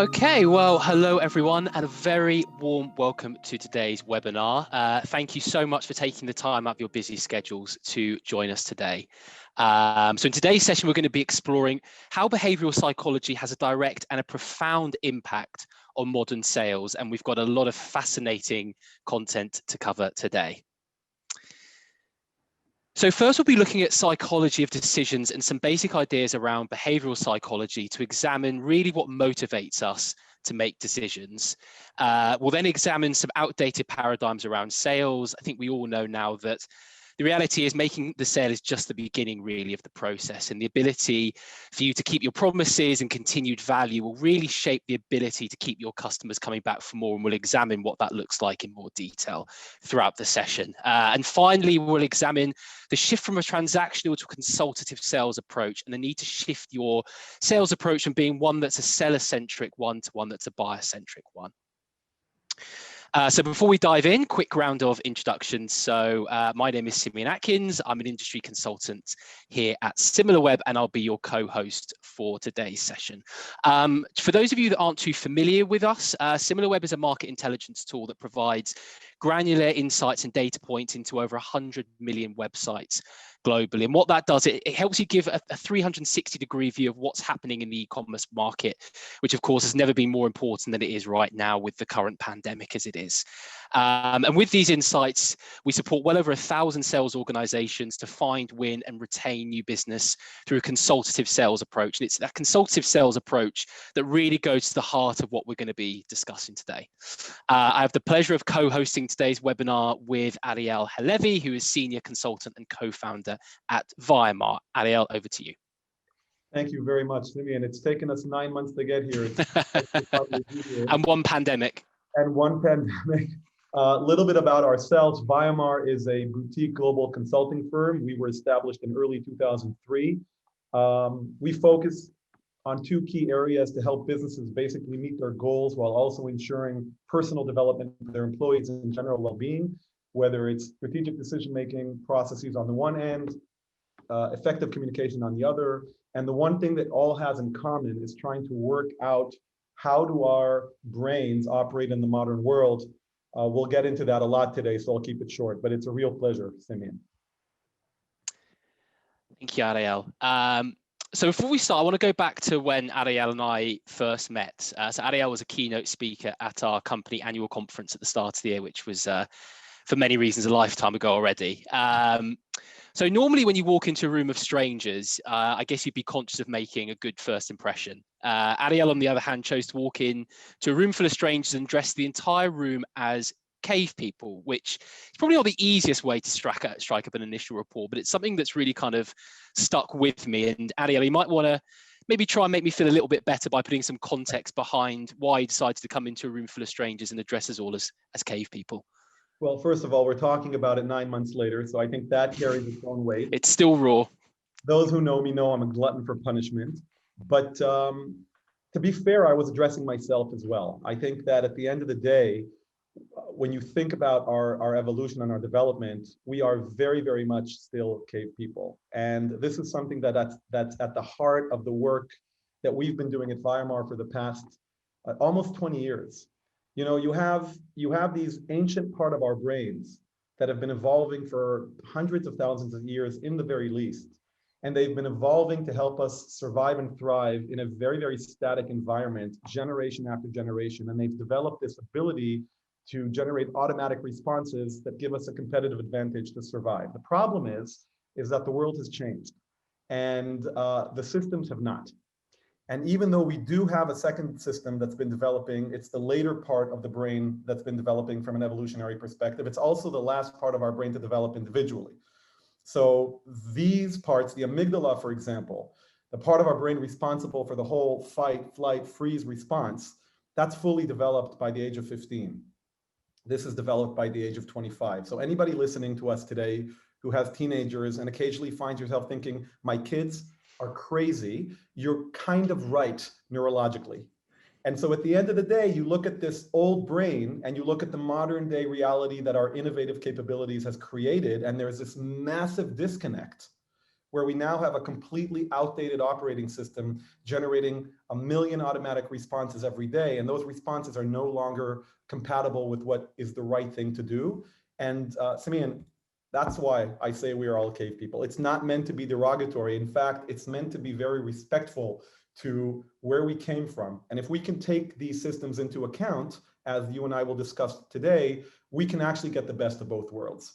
Okay, well, hello everyone, and a very warm welcome to today's webinar. Thank you so much for taking the time out of your busy schedules to join us today. So in today's session, we're going to be exploring how behavioral psychology has a direct and a profound impact on modern sales, and we've got a lot of fascinating content to cover today. So first, we'll be looking at psychology of decisions and some basic ideas around behavioral psychology to examine really what motivates us to make decisions. We'll then examine some outdated paradigms around sales. I think we all know now that the reality is making the sale is just the beginning really of the process, and the ability for you to keep your promises and continued value will really shape the ability to keep your customers coming back for more, and we'll examine what that looks like in more detail throughout the session. And finally, we'll examine the shift from a transactional to a consultative sales approach and the need to shift your sales approach from being one that's a seller-centric one to one that's a buyer-centric one. So before we dive in, quick round of introductions. So my name is Simeon Atkins. I'm an industry consultant here at SimilarWeb, and I'll be your co-host for today's session. For those of you that aren't too familiar with us, SimilarWeb is a market intelligence tool that provides granular insights and data points into over 100 million websites globally. And what that does, it helps you give a 360-degree view of what's happening in the e-commerce market, which of course has never been more important than it is right now with the current pandemic as it is. And with these insights, we support well over 1,000 sales organizations to find, win, and retain new business through a consultative sales approach. And it's that consultative sales approach that really goes to the heart of what we're going to be discussing today. I have the pleasure of co-hosting today's webinar with Ariel Halevi, who is senior consultant and co-founder at Vayomar. Ariel, over to you. Thank you very much, Simeon. It's taken us 9 months to get here. And one pandemic. And one pandemic. A little bit about ourselves. Vayomar is a boutique global consulting firm. We were established in early 2003. We focus on two key areas to help businesses basically meet their goals while also ensuring personal development for their employees and general well-being, whether it's strategic decision-making processes on the one end, effective communication on the other. And the one thing that all has in common is trying to work out how do our brains operate in the modern world. We'll get into that a lot today, so I'll keep it short, but it's a real pleasure, Simeon. Thank you, Ariel. So before we start, I want to go back to when Ariel and I first met. So Ariel was a keynote speaker at our company annual conference at the start of the year, which was, for many reasons, a lifetime ago already. So normally when you walk into a room of strangers, I guess you'd be conscious of making a good first impression. Ariel, on the other hand, chose to walk in to a room full of strangers and dress the entire room as cave people, which is probably not the easiest way to strike up an initial rapport, but it's something that's really kind of stuck with me. And Ariel, you might want to maybe try and make me feel a little bit better by putting some context behind why you decided to come into a room full of strangers and address us all as cave people. Well, first of all, we're talking about it 9 months later, so I think that carries its own weight. It's still raw. Those who know me know I'm a glutton for punishment. But to be fair, I was addressing myself as well. I think that at the end of the day, when you think about our evolution and our development, we are very, very much still cave people. And this is something that's at the heart of the work that we've been doing at Vayomar for the past almost 20 years. You know, you have these ancient part of our brains that have been evolving for hundreds of thousands of years in the very least. And they've been evolving to help us survive and thrive in a very, very static environment, generation after generation. And they've developed this ability to generate automatic responses that give us a competitive advantage to survive. The problem is that the world has changed and the systems have not. And even though we do have a second system that's been developing, it's the later part of the brain that's been developing from an evolutionary perspective. It's also the last part of our brain to develop individually. So these parts, the amygdala, for example, the part of our brain responsible for the whole fight, flight, freeze response, that's fully developed by the age of 15. This is developed by the age of 25. So anybody listening to us today who has teenagers and occasionally finds yourself thinking, my kids are crazy, you're kind of right neurologically. And so at the end of the day, you look at this old brain and you look at the modern day reality that our innovative capabilities has created, and there's this massive disconnect where we now have a completely outdated operating system generating 1 million automatic responses every day. And those responses are no longer compatible with what is the right thing to do. And Simeon, that's why I say we are all cave people. It's not meant to be derogatory. In fact, it's meant to be very respectful to where we came from. And if we can take these systems into account, as you and I will discuss today, we can actually get the best of both worlds.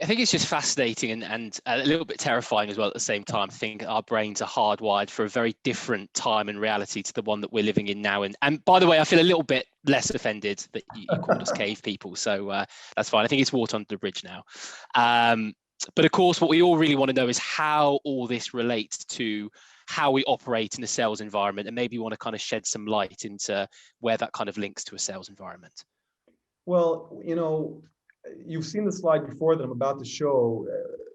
I think it's just fascinating and a little bit terrifying as well at the same time. I think our brains are hardwired for a very different time and reality to the one that we're living in now. And by the way, I feel a little bit less offended that you called us cave people. So that's fine. I think it's water under the bridge now. But of course, what we all really want to know is how all this relates to how we operate in a sales environment. And maybe you want to kind of shed some light into where that kind of links to a sales environment. Well, you know, you've seen the slide before that I'm about to show.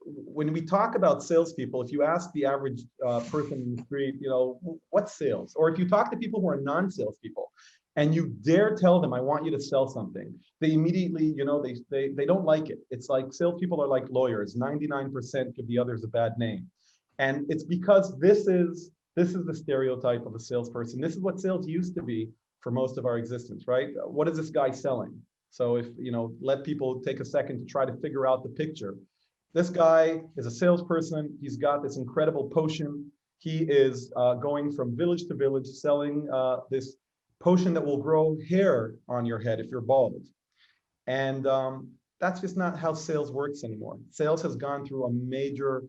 When we talk about salespeople, if you ask the average person in the street, you know, what's sales? Or if you talk to people who are non-salespeople and you dare tell them, I want you to sell something, they immediately, you know, they don't like it. It's like salespeople are like lawyers. 99% give the others a bad name. And it's because this is the stereotype of a salesperson. This is what sales used to be for most of our existence, right? What is this guy selling? So if, you know, let people take a second to try to figure out the picture. This guy is a salesperson. He's got this incredible potion. He is going from village to village selling this potion that will grow hair on your head if you're bald. And that's just not how sales works anymore. Sales has gone through a major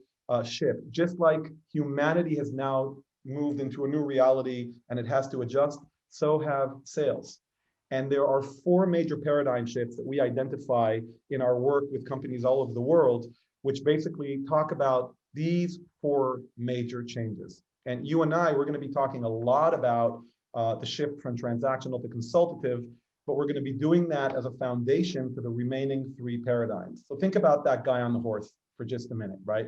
shift. Just like humanity has now moved into a new reality and it has to adjust, so have sales. And there are 4 major paradigm shifts that we identify in our work with companies all over the world, which basically talk about these 4 major changes. And you and I, we're going to be talking a lot about the shift from transactional to consultative, but we're going to be doing that as a foundation for the remaining 3 paradigms. So think about that guy on the horse for just a minute, right?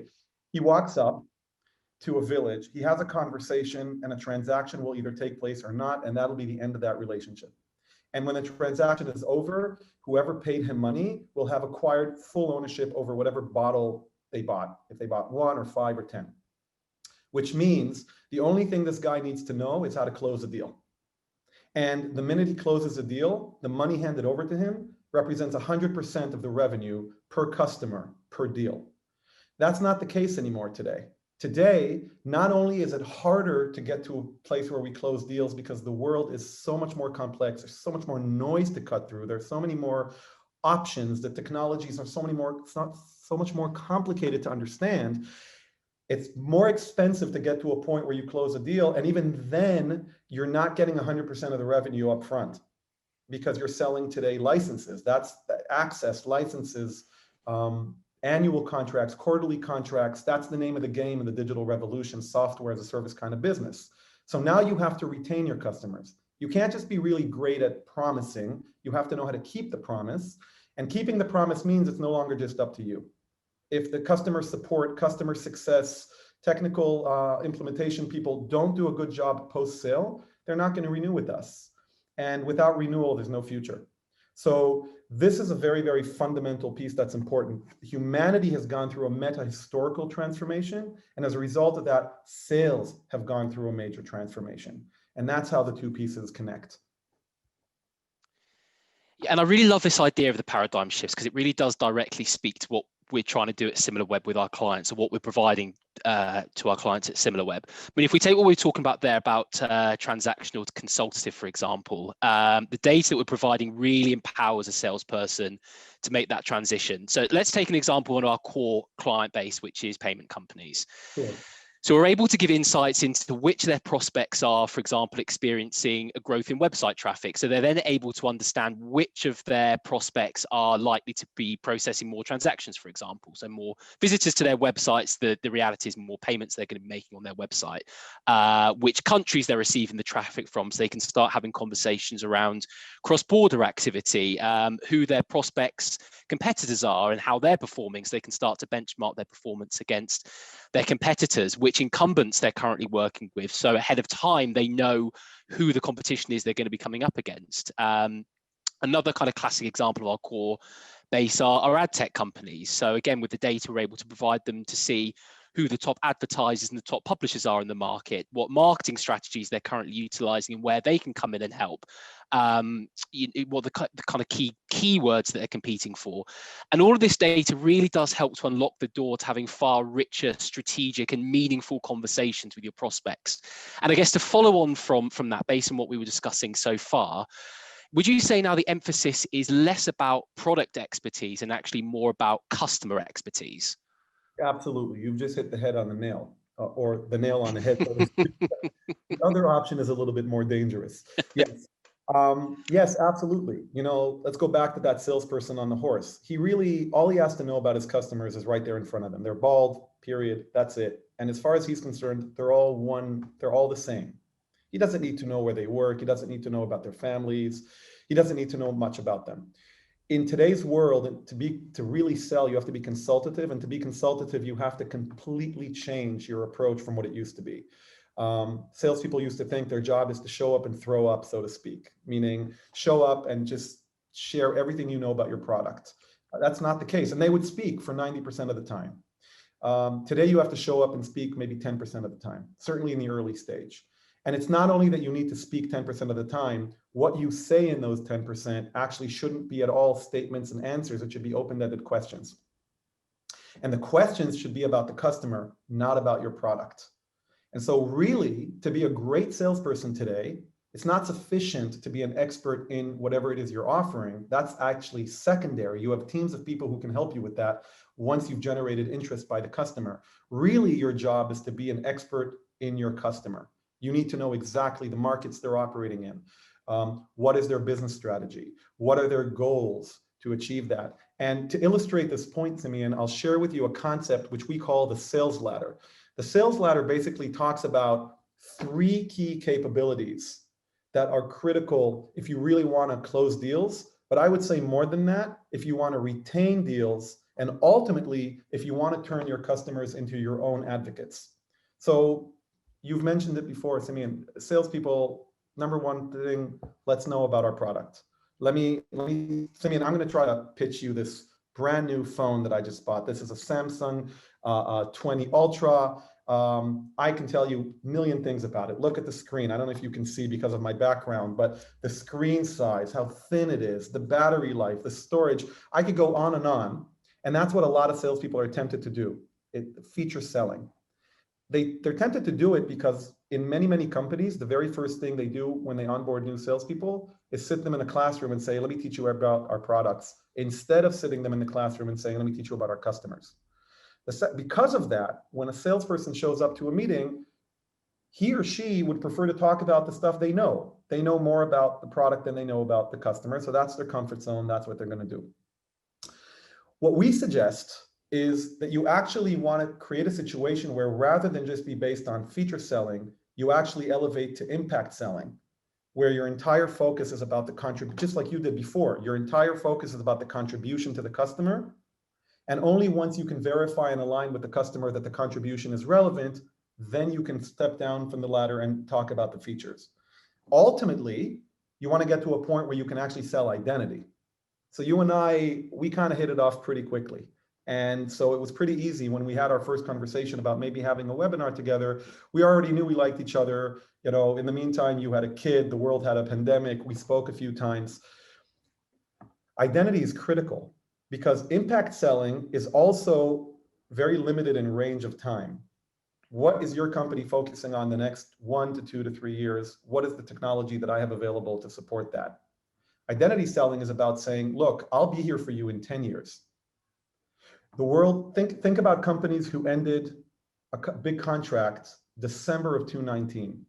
He walks up to a village, he has a conversation, and a transaction will either take place or not, and that'll be the end of that relationship. And when the transaction is over, whoever paid him money will have acquired full ownership over whatever bottle they bought, if they bought 1 or 5 or 10. Which means the only thing this guy needs to know is how to close a deal. And the minute he closes a deal, the money handed over to him represents 100% of the revenue per customer per deal. That's not the case anymore today. Today, not only is it harder to get to a place where we close deals because the world is so much more complex, there's so much more noise to cut through, there's so many more options, the technologies are so much more complicated to understand. It's more expensive to get to a point where you close a deal, and even then, you're not getting 100% of the revenue up front because you're selling today licenses. That's access licenses, annual contracts, quarterly contracts. That's the name of the game in the digital revolution, software as a service kind of business. So now you have to retain your customers. You can't just be really great at promising. You have to know how to keep the promise. And keeping the promise means it's no longer just up to you. If the customer support, customer success, technical implementation people don't do a good job post-sale, they're not going to renew with us. And without renewal, there's no future. So this is a very, very fundamental piece that's important. Humanity has gone through a meta-historical transformation, and as a result of that, sales have gone through a major transformation. And that's how the 2 pieces connect. Yeah, and I really love this idea of the paradigm shifts because it really does directly speak to what we're trying to do at SimilarWeb with our clients, or what we're providing to our clients at SimilarWeb. I mean, if we take what we're talking about there about transactional to consultative, for example, the data that we're providing really empowers a salesperson to make that transition. So let's take an example on our core client base, which is payment companies. Sure. So we're able to give insights into which their prospects are, for example, experiencing a growth in website traffic. So they're then able to understand which of their prospects are likely to be processing more transactions, for example. So more visitors to their websites, the reality is more payments they're going to be making on their website, which countries they're receiving the traffic from, so they can start having conversations around cross-border activity, who their prospects' competitors are and how they're performing, so they can start to benchmark their performance against their competitors, which incumbents they're currently working with. So ahead of time, they know who the competition is they're going to be coming up against. Another kind of classic example of our core base are ad tech companies. So again, with the data, we're able to provide them to see who the top advertisers and the top publishers are in the market, what marketing strategies they're currently utilizing, and where they can come in and help. What the kind of key keywords that they're competing for. And all of this data really does help to unlock the door to having far richer, strategic and meaningful conversations with your prospects. And I guess to follow on from that, based on what we were discussing so far, would you say now the emphasis is less about product expertise and actually more about customer expertise? Absolutely. You've just hit the head on the nail, or the nail on the head. The other option is a little bit more dangerous. Yes. Yes, absolutely. You know, let's go back to that salesperson on the horse. He really, all he has to know about his customers is right there in front of him. They're bald, period. That's it. And as far as he's concerned, they're all one, they're all the same. He doesn't need to know where they work. He doesn't need to know about their families. He doesn't need to know much about them. In today's world, to really sell, you have to be consultative, and to be consultative, you have to completely change your approach from what it used to be. Salespeople used to think their job is to show up and throw up, so to speak, meaning show up and just share everything you know about your product. That's not the case, and they would speak for 90% of the time. Today, you have to show up and speak maybe 10% of the time, certainly in the early stage. And it's not only that you need to speak 10% of the time, what you say in those 10% actually shouldn't be at all statements and answers. It should be open-ended questions. And the questions should be about the customer, not about your product. And so really, to be a great salesperson today, it's not sufficient to be an expert in whatever it is you're offering. That's actually secondary. You have teams of people who can help you with that once you've generated interest by the customer. Really, your job is to be an expert in your customer. You need to know exactly the markets they're operating in. What is their business strategy? What are their goals to achieve that? And to illustrate this point, Simeon, I'll share with you a concept which we call the sales ladder. The sales ladder basically talks about 3 key capabilities that are critical if you really want to close deals. But I would say more than that, if you want to retain deals, and ultimately, if you want to turn your customers into your own advocates. So you've mentioned it before, Simeon. Salespeople, number one thing, let's know about our product. Simeon, I'm going to try to pitch you this brand new phone that I just bought. This is a Samsung 20 Ultra. I can tell you a million things about it. Look at the screen. I don't know if you can see because of my background, but the screen size, how thin it is, the battery life, the storage. I could go on and on. And that's what a lot of salespeople are tempted to do, feature selling. They're tempted to do it because in many, many companies, the very first thing they do when they onboard new salespeople is sit them in a classroom and say, let me teach you about our products, instead of sitting them in the classroom and saying, let me teach you about our customers. Because of that, when a salesperson shows up to a meeting, he or she would prefer to talk about the stuff they know. They know more about the product than they know about the customer. So that's their comfort zone. That's what they're going to do. What we suggest is that you actually want to create a situation where rather than just be based on feature selling, you actually elevate to impact selling, where your entire focus is about the contribution, just like you did before. Your entire focus is about the contribution to the customer. And only once you can verify and align with the customer that the contribution is relevant, then you can step down from the ladder and talk about the features. Ultimately, you want to get to a point where you can actually sell identity. So you and I, we kind of hit it off pretty quickly. And so it was pretty easy when we had our first conversation about maybe having a webinar together. We already knew we liked each other. You know, in the meantime, you had a kid, the world had a pandemic. We spoke a few times. Identity is critical because impact selling is also very limited in range of time. What is your company focusing on the next 1 to 2 to 3 years? What is the technology that I have available to support that? Identity selling is about saying, look, I'll be here for you in 10 years. The world, think about companies who ended a big contract December of 2019.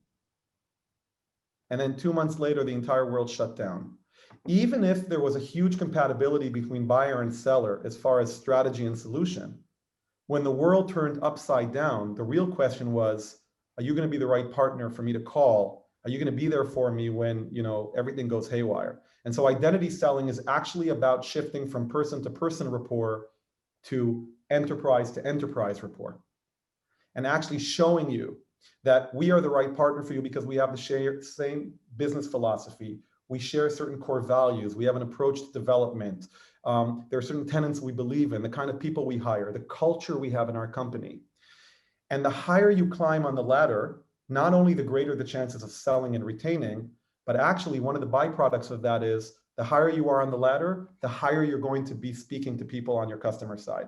And then 2 months later, the entire world shut down. Even if there was a huge compatibility between buyer and seller as far as strategy and solution, when the world turned upside down, the real question was, are you going to be the right partner for me to call? Are you going to be there for me when, you know, everything goes haywire? And so identity selling is actually about shifting from person to person rapport to enterprise rapport, and actually showing you that we are the right partner for you because we have the same business philosophy. We share certain core values. We have an approach to development. There are certain tenets we believe in, the kind of people we hire, the culture we have in our company. And the higher you climb on the ladder, not only the greater the chances of selling and retaining, but actually one of the byproducts of that is the higher you are on the ladder, the higher you're going to be speaking to people on your customer side.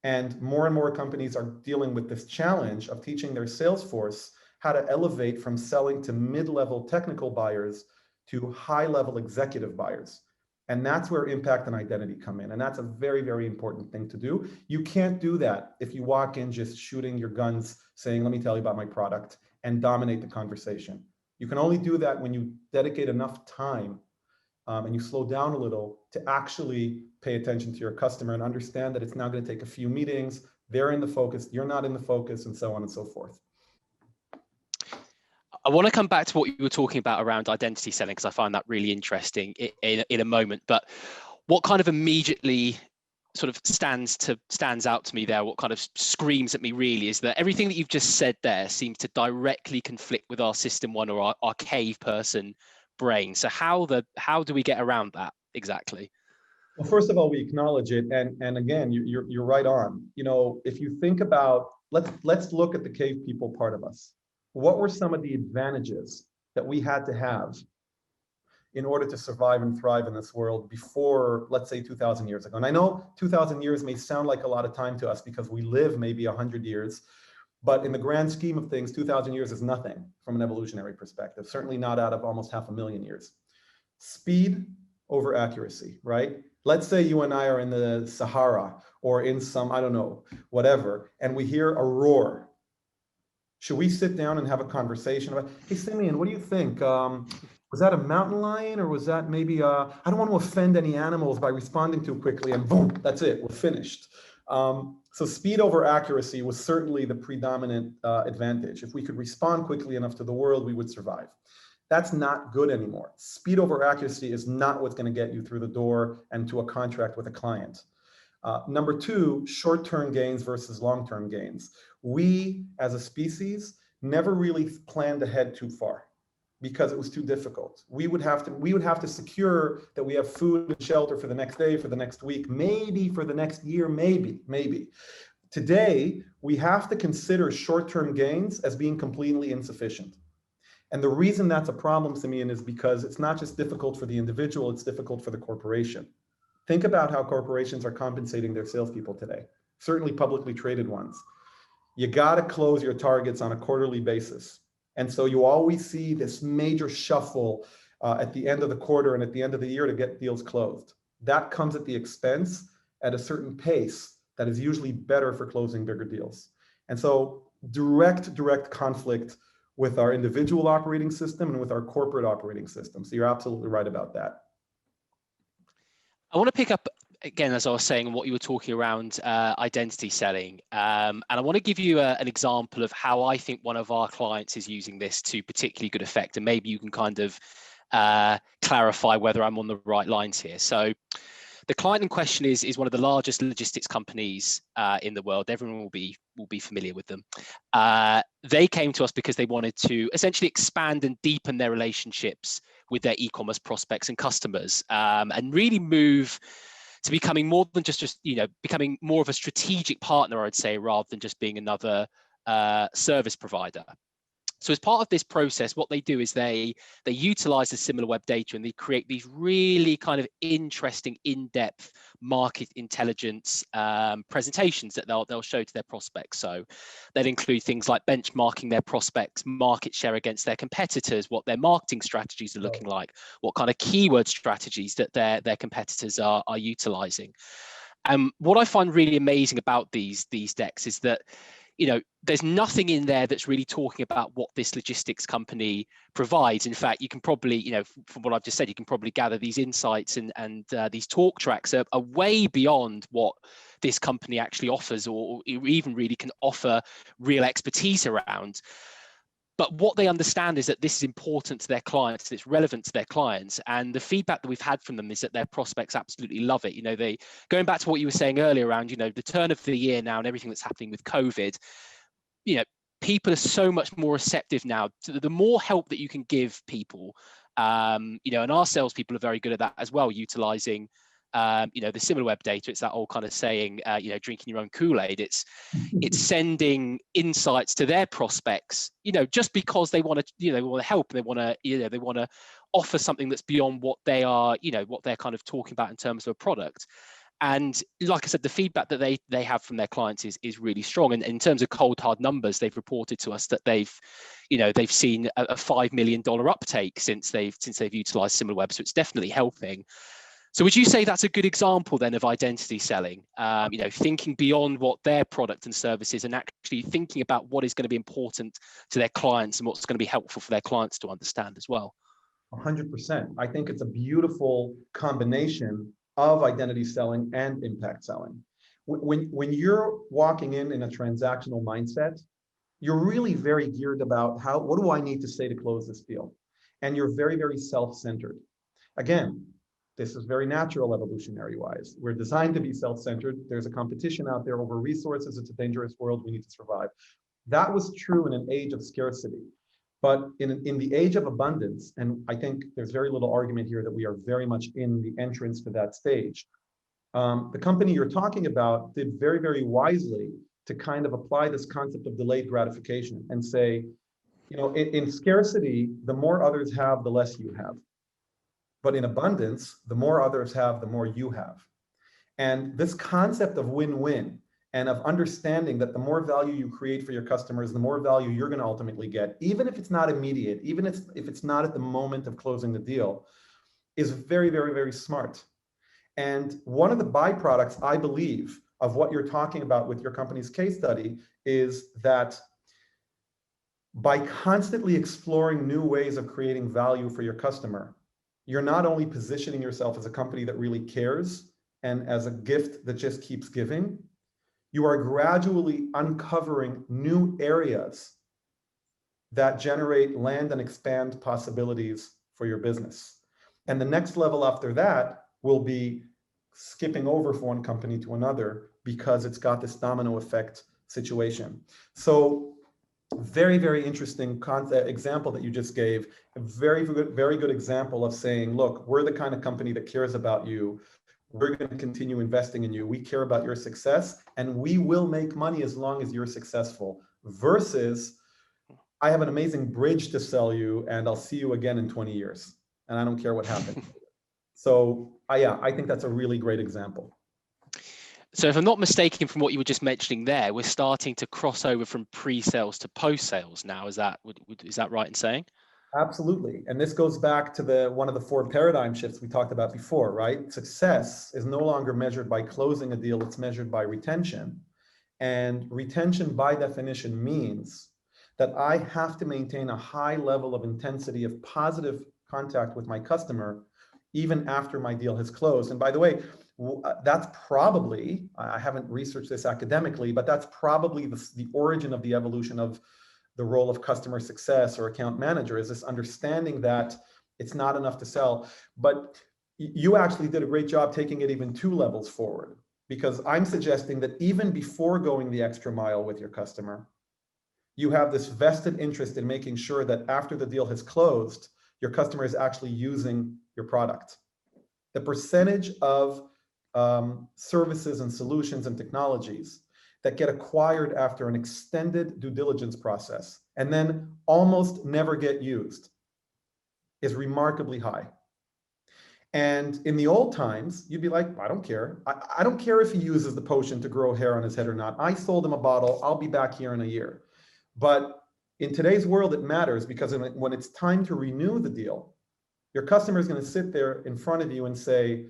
And more companies are dealing with this challenge of teaching their sales force how to elevate from selling to mid-level technical buyers to high-level executive buyers. And that's where impact and identity come in. And that's a very, very important thing to do. You can't do that if you walk in just shooting your guns, saying, let me tell you about my product, and dominate the conversation. You can only do that when you dedicate enough time and you slow down a little to actually pay attention to your customer and understand that it's now going to take a few meetings. They're in the focus, you're not in the focus, and so on and so forth. I want to come back to what you were talking about around identity selling, because I find that really interesting in a moment. But what kind of immediately sort of stands out to me there, what kind of screams at me really, is that everything that you've just said there seems to directly conflict with our system one, or our cave person brain. So how do we get around that exactly? Well, first of all, we acknowledge it, and again, you're right on. You know, if you think about, let's look at the cave people part of us. What were some of the advantages that we had to have in order to survive and thrive in this world before, let's say, 2,000 years ago? And I know 2,000 years may sound like a lot of time to us because we live maybe 100 years, but in the grand scheme of things, 2,000 years is nothing from an evolutionary perspective, certainly not out of almost 500,000 years. Speed over accuracy, right? Let's say you and I are in the Sahara or in some, I don't know, whatever, and we hear a roar. Should we sit down and have a conversation about, hey, Simeon, what do you think? Was that a mountain lion, or was that maybe, I don't want to offend any animals by responding too quickly, and boom, that's it, we're finished. So speed over accuracy was certainly the predominant advantage. If we could respond quickly enough to the world, we would survive. That's not good anymore. Speed over accuracy is not what's going to get you through the door and to a contract with a client. Number two, short-term gains versus long-term gains. We, as a species, never really planned ahead too far because it was too difficult. We would have to secure that we have food and shelter for the next day, for the next week, maybe for the next year, maybe. Today, we have to consider short-term gains as being completely insufficient. And the reason that's a problem, Simeon, is because it's not just difficult for the individual, it's difficult for the corporation. Think about how corporations are compensating their salespeople today, certainly publicly traded ones. You got to close your targets on a quarterly basis. And so you always see this major shuffle at the end of the quarter and at the end of the year to get deals closed. That comes at the expense at a certain pace that is usually better for closing bigger deals. And so direct conflict with our individual operating system and with our corporate operating system. So you're absolutely right about that. I want to pick up again, as I was saying, what you were talking around identity selling. And I want to give you an example of how I think one of our clients is using this to particularly good effect. And maybe you can kind of clarify whether I'm on the right lines here. So the client in question is one of the largest logistics companies in the world. Everyone will be familiar with them. They came to us because they wanted to essentially expand and deepen their relationships with their e-commerce prospects and customers, and really move to becoming more than just becoming more of a strategic partner, I'd say, rather than just being another service provider. So as part of this process, what they do is they utilize the SimilarWeb data, and they create these really kind of interesting, in-depth market intelligence presentations that they'll show to their prospects. So that include things like benchmarking their prospects' market share against their competitors, what their marketing strategies are looking like, what kind of keyword strategies that their competitors are utilizing. What I find really amazing about these decks is that, there's nothing in there that's really talking about what this logistics company provides. In fact, you can probably, from what I've just said, you can probably gather these insights and these talk tracks are way beyond what this company actually offers, or even really can offer real expertise around. But what they understand is that this is important to their clients, it's relevant to their clients. And the feedback that we've had from them is that their prospects absolutely love it. They, going back to what you were saying earlier around, the turn of the year now and everything that's happening with COVID, people are so much more receptive now to the more help that you can give people And our salespeople are very good at that as well, utilizing the SimilarWeb data. It's that old kind of saying, drinking your own Kool-Aid. It's sending insights to their prospects, just because they want to, they want to help, and they want to offer something that's beyond what they are, what they're kind of talking about in terms of a product. And like I said, the feedback that they have from their clients is really strong. And in terms of cold hard numbers, they've reported to us that they've seen a $5 million uptake since they've utilized SimilarWeb. So it's definitely helping. So would you say that's a good example then of identity selling? Thinking beyond what their product and service is, and actually thinking about what is going to be important to their clients and what's going to be helpful for their clients to understand as well. 100%. I think it's a beautiful combination of identity selling and impact selling. When you're walking in a transactional mindset, you're really very geared about what do I need to say to close this deal? And you're very, very self-centered. Again, this is very natural evolutionary wise. We're designed to be self-centered. There's a competition out there over resources. It's a dangerous world. We need to survive. That was true in an age of scarcity. But in the age of abundance, and I think there's very little argument here that we are very much in the entrance to that stage, the company you're talking about did very, very wisely to kind of apply this concept of delayed gratification and say, in scarcity, the more others have, the less you have. But in abundance, the more others have, the more you have. And this concept of win-win and of understanding that the more value you create for your customers, the more value you're going to ultimately get, even if it's not immediate, even if it's not at the moment of closing the deal, is very, very, very smart. And one of the byproducts, I believe, of what you're talking about with your company's case study is that by constantly exploring new ways of creating value for your customer, you're not only positioning yourself as a company that really cares and as a gift that just keeps giving, you are gradually uncovering new areas that generate land and expand possibilities for your business. And the next level after that will be skipping over from one company to another because it's got this domino effect situation. So very, very interesting example that you just gave. A very good example of saying, look, we're the kind of company that cares about you. We're going to continue investing in you. We care about your success, and we will make money as long as you're successful. Versus, I have an amazing bridge to sell you, and I'll see you again in 20 years, and I don't care what happens. So, I think that's a really great example. So if I'm not mistaken from what you were just mentioning there, we're starting to cross over from pre-sales to post-sales now. Is that right in saying? Absolutely. And this goes back to one of the 4 paradigm shifts we talked about before, right? Success is no longer measured by closing a deal, it's measured by retention. And retention by definition means that I have to maintain a high level of intensity of positive contact with my customer even after my deal has closed. And by the way, that's probably, I haven't researched this academically, but that's probably the origin of the evolution of the role of customer success or account manager, is this understanding that it's not enough to sell. But you actually did a great job taking it even 2 levels forward, because I'm suggesting that even before going the extra mile with your customer, you have this vested interest in making sure that after the deal has closed, your customer is actually using your product. The percentage of services and solutions and technologies that get acquired after an extended due diligence process and then almost never get used is remarkably high. And in the old times, you'd be like, I don't care. I don't care if he uses the potion to grow hair on his head or not. I sold him a bottle. I'll be back here in a year. But in today's world, it matters, because when it's time to renew the deal, your customer is going to sit there in front of you and say,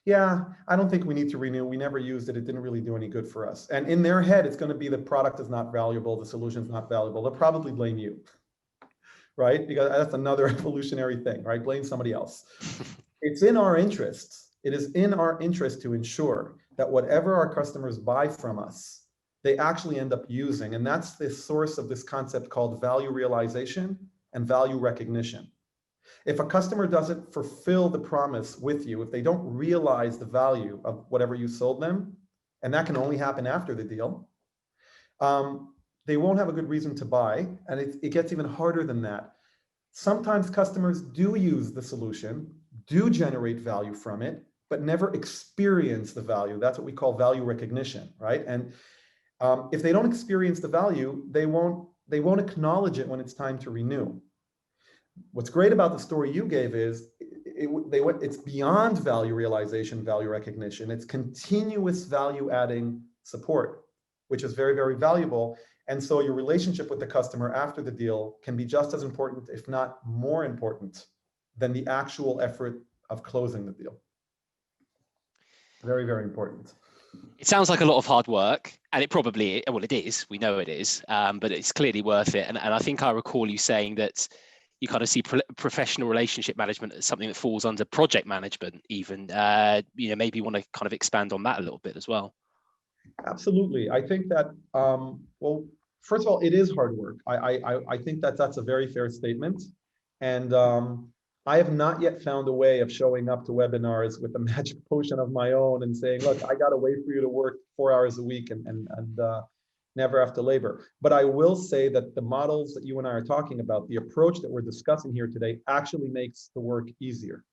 yeah, I don't think we need to renew. We never used it. It didn't really do any good for us. And in their head, it's going to be the product is not valuable. The solution is not valuable. They'll probably blame you, right? Because that's another evolutionary thing, right? Blame somebody else. It's in our interests. It is in our interest to ensure that whatever our customers buy from us, they actually end up using. And that's the source of this concept called value realization and value recognition. If a customer doesn't fulfill the promise with you, if they don't realize the value of whatever you sold them, and that can only happen after the deal, they won't have a good reason to buy. And it gets even harder than that. Sometimes customers do use the solution, do generate value from it, but never experience the value. That's what we call value recognition, right? And if they don't experience the value, they won't acknowledge it when it's time to renew. What's great about the story you gave is it's beyond value realization, value recognition. It's continuous value adding support, which is very, very valuable. And so your relationship with the customer after the deal can be just as important, if not more important, than the actual effort of closing the deal. Very, very important. It sounds like a lot of hard work, and it probably, well, it is, we know it is, but it's clearly worth it. And I think I recall you saying that you kind of see professional relationship management as something that falls under project management even. Maybe you want to kind of expand on that a little bit as well. Absolutely. I think that, well, first of all, it is hard work. I think that that's a very fair statement. And I have not yet found a way of showing up to webinars with a magic potion of my own and saying, look, I got a way for you to work 4 hours a week and never have to labor. But I will say that the models that you and I are talking about, the approach that we're discussing here today actually makes the work easier.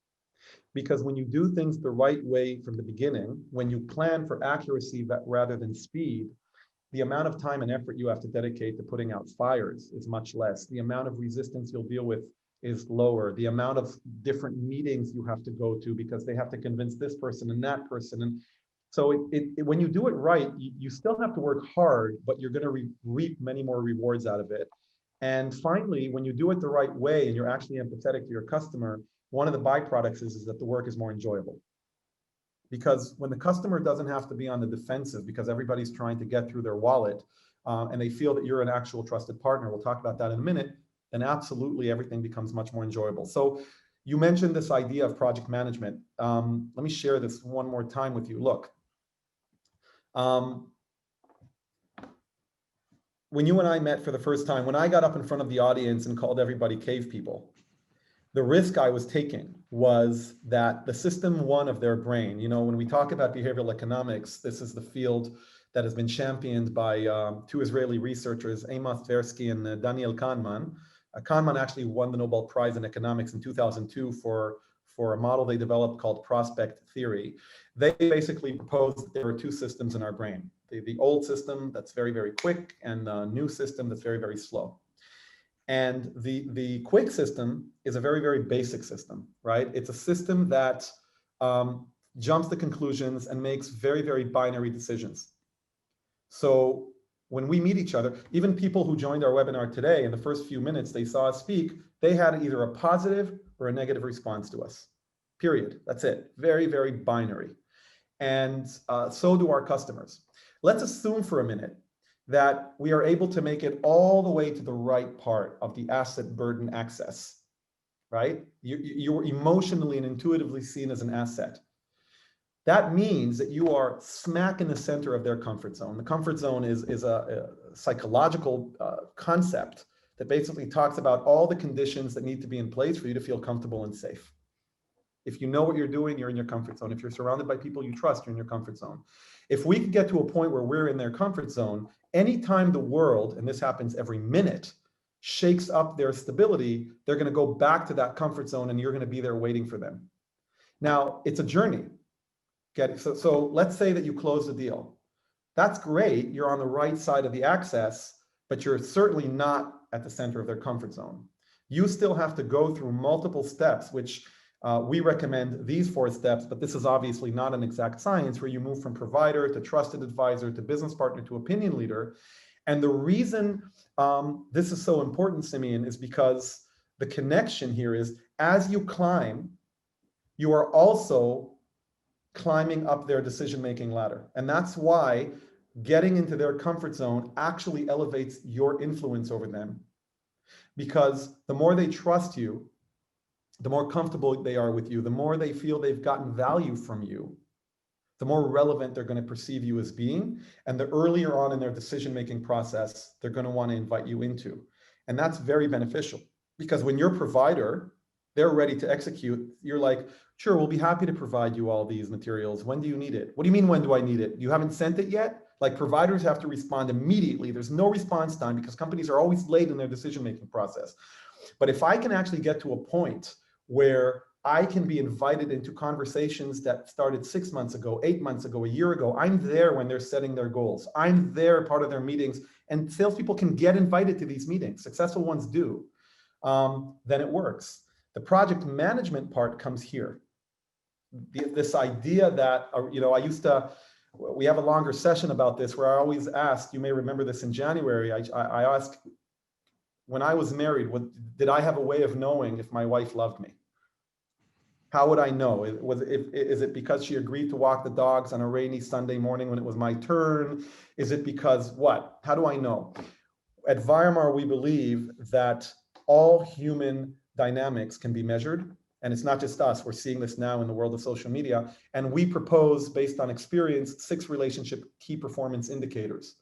Because when you do things the right way from the beginning, when you plan for accuracy rather than speed, the amount of time and effort you have to dedicate to putting out fires is much less. The amount of resistance you'll deal with is lower. The amount of different meetings you have to go to because they have to convince this person and that person. And so when you do it right, you still have to work hard, but you're going to reap many more rewards out of it. And finally, when you do it the right way and you're actually empathetic to your customer, one of the byproducts is that the work is more enjoyable. Because when the customer doesn't have to be on the defensive because everybody's trying to get through their wallet and they feel that you're an actual trusted partner, we'll talk about that in a minute, then absolutely everything becomes much more enjoyable. So you mentioned this idea of project management. Let me share this one more time with you. Look, when you and I met for the first time, when I got up in front of the audience and called everybody cave people, the risk I was taking was that the system one of their brain, when we talk about behavioral economics, this is the field that has been championed by two Israeli researchers, Amos Tversky and Daniel Kahneman. Kahneman actually won the Nobel Prize in economics in 2002 for a model they developed called prospect theory. They basically proposed that there are two systems in our brain. The old system that's very, very quick and the new system that's very, very slow. And the quick system is a very, very basic system, right? It's a system that jumps to conclusions and makes very, very binary decisions. So when we meet each other, even people who joined our webinar today, in the first few minutes they saw us speak, they had either a positive or a negative response to us, period. That's it. Very, very binary. And so do our customers. Let's assume for a minute that we are able to make it all the way to the right part of the asset burden axis, right? You're emotionally and intuitively seen as an asset. That means that you are smack in the center of their comfort zone. The comfort zone is a psychological concept that basically talks about all the conditions that need to be in place for you to feel comfortable and safe. If you know what you're doing, you're in your comfort zone. If you're surrounded by people you trust, you're in your comfort zone. If we could get to a point where we're in their comfort zone, anytime the world, and this happens every minute, shakes up their stability, they're going to go back to that comfort zone and you're going to be there waiting for them. Now, it's a journey. So let's say that you close the deal. That's great. You're on the right side of the axis, but you're certainly not at the center of their comfort zone. You still have to go through multiple steps, which we recommend these 4 steps, but this is obviously not an exact science where you move from provider to trusted advisor to business partner to opinion leader. And the reason this is so important, Simeon, is because the connection here is as you climb, you are also climbing up their decision-making ladder. And that's why getting into their comfort zone actually elevates your influence over them. Because the more they trust you, the more comfortable they are with you, the more they feel they've gotten value from you, the more relevant they're going to perceive you as being. And the earlier on in their decision-making process, they're going to want to invite you into. And that's very beneficial because when your provider, they're ready to execute, you're like, sure, we'll be happy to provide you all these materials. When do you need it? What do you mean, when do I need it? You haven't sent it yet? Like providers have to respond immediately. There's no response time because companies are always late in their decision-making process. But if I can actually get to a point where I can be invited into conversations that started 6 months ago, 8 months ago, a year ago, I'm there when they're setting their goals. I'm there part of their meetings, and salespeople can get invited to these meetings. Successful ones do. Then it works. The project management part comes here. This idea that, we have a longer session about this where I always ask, you may remember this in January, I asked, when I was married, did I have a way of knowing if my wife loved me? How would I know? Is it because she agreed to walk the dogs on a rainy Sunday morning when it was my turn? Is it because what? How do I know? At Vayomar, we believe that all human dynamics can be measured. And it's not just us. We're seeing this now in the world of social media. And we propose, based on experience, 6 relationship key performance indicators